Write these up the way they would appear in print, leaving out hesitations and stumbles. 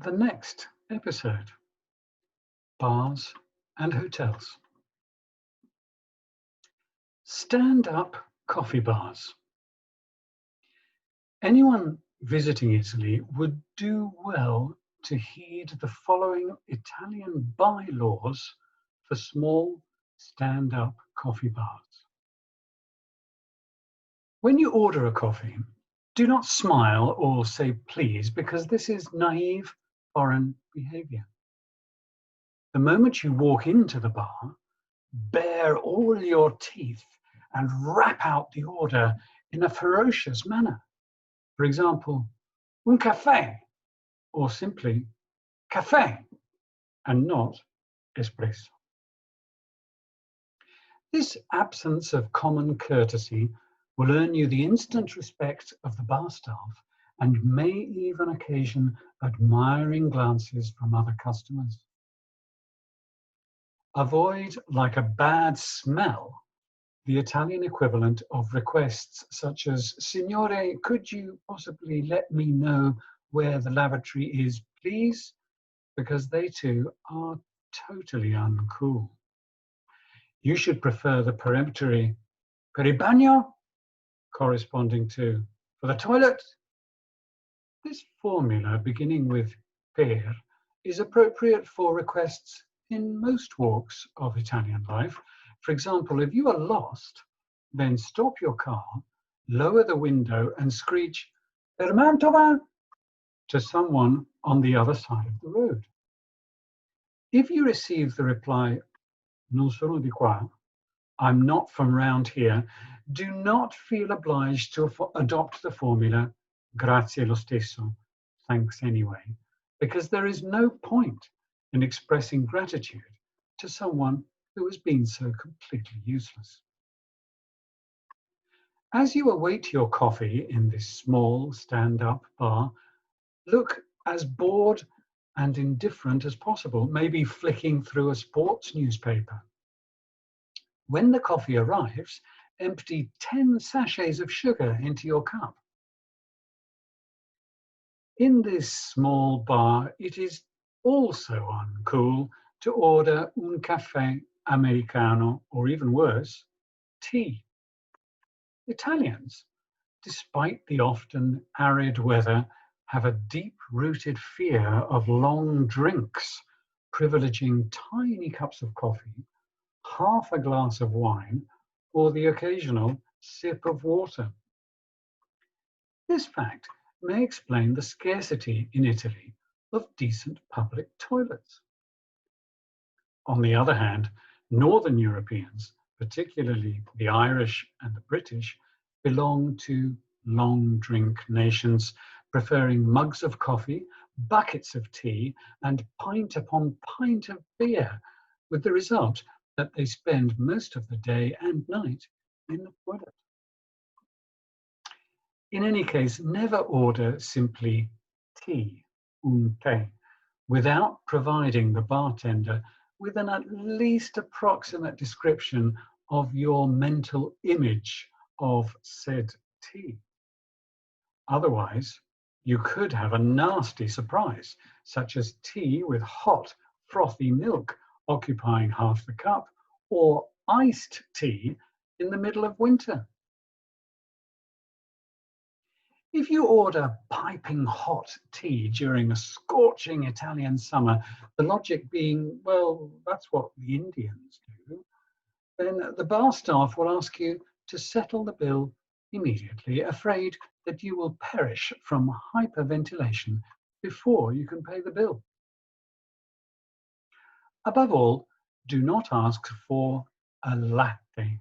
the next episode: bars and hotels. Stand-up coffee bars. Anyone visiting Italy would do well to heed the following Italian bylaws for small stand-up coffee bars. When you order a coffee, do not smile or say please, because this is naive foreign behavior. The moment you walk into the bar, bare all your teeth and rap out the order in a ferocious manner. For example, un caffè, or simply caffè, and not espresso. This absence of common courtesy will earn you the instant respect of the bar staff and may even occasion admiring glances from other customers. Avoid, like a bad smell, the Italian equivalent of requests such as, "Signore, could you possibly let me know where the lavatory is, please?" Because they too are totally uncool. You should prefer the peremptory "per il bagno," corresponding to "for the toilet." This formula, beginning with per, is appropriate for requests in most walks of Italian life. For example, if you are lost, then stop your car, lower the window and screech "Per Mantova" to someone on the other side of the road. If you receive the reply "Non sono di qua," "I'm not from round here," do not feel obliged to adopt the formula "Grazie lo stesso," thanks anyway, because there is no point in expressing gratitude to someone who has been so completely useless. As you await your coffee in this small stand-up bar, look as bored and indifferent as possible, maybe flicking through a sports newspaper. When the coffee arrives, empty 10 sachets of sugar into your cup. In this small bar, it is also uncool to order un caffè americano, or even worse, tea. Italians, despite the often arid weather, have a deep-rooted fear of long drinks, privileging tiny cups of coffee, half a glass of wine, or the occasional sip of water. This fact may explain the scarcity in Italy of decent public toilets. On the other hand, Northern Europeans, particularly the Irish and the British, belong to long drink nations, preferring mugs of coffee, buckets of tea, and pint upon pint of beer, with the result that they spend most of the day and night in the toilet. In any case, never order simply tea, un tè, without providing the bartender with an at least approximate description of your mental image of said tea. Otherwise, you could have a nasty surprise, such as tea with hot, frothy milk occupying half the cup, or iced tea in the middle of winter. If you order piping hot tea during a scorching Italian summer, the logic being, well, that's what the Indians do, then the bar staff will ask you to settle the bill immediately, afraid that you will perish from hyperventilation before you can pay the bill. Above all, do not ask for a latte.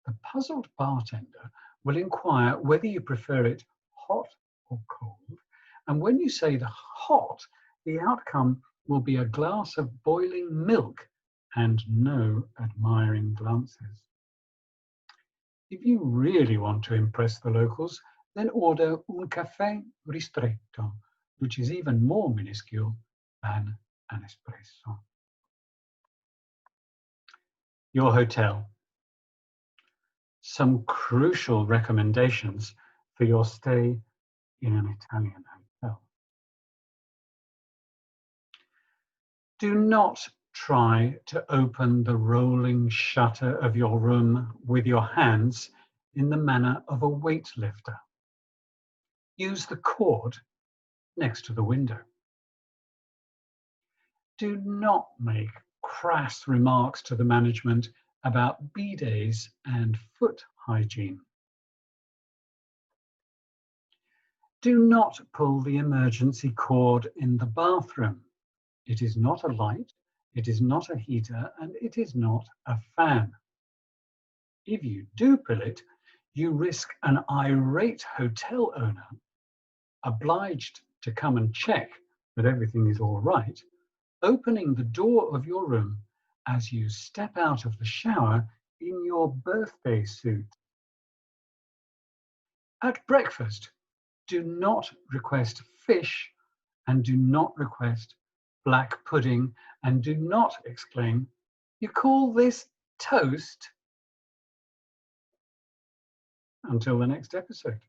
The puzzled bartender will inquire whether you prefer it hot or cold, and when you say the hot, the outcome will be a glass of boiling milk and no admiring glances. If you really want to impress the locals, then order un caffè ristretto, which is even more minuscule than an espresso. Your hotel. Some crucial recommendations for your stay in an Italian hotel. Do not try to open the rolling shutter of your room with your hands in the manner of a weightlifter. Use the cord next to the window. Do not make crass remarks to the management about bidets and foot hygiene. Do not pull the emergency cord in the bathroom. It is not a light, it is not a heater, and it is not a fan. If you do pull it, you risk an irate hotel owner, obliged to come and check that everything is all right, opening the door of your room as you step out of the shower in your birthday suit. At breakfast, do not request fish and do not request black pudding and do not exclaim, "You call this toast?" Until the next episode.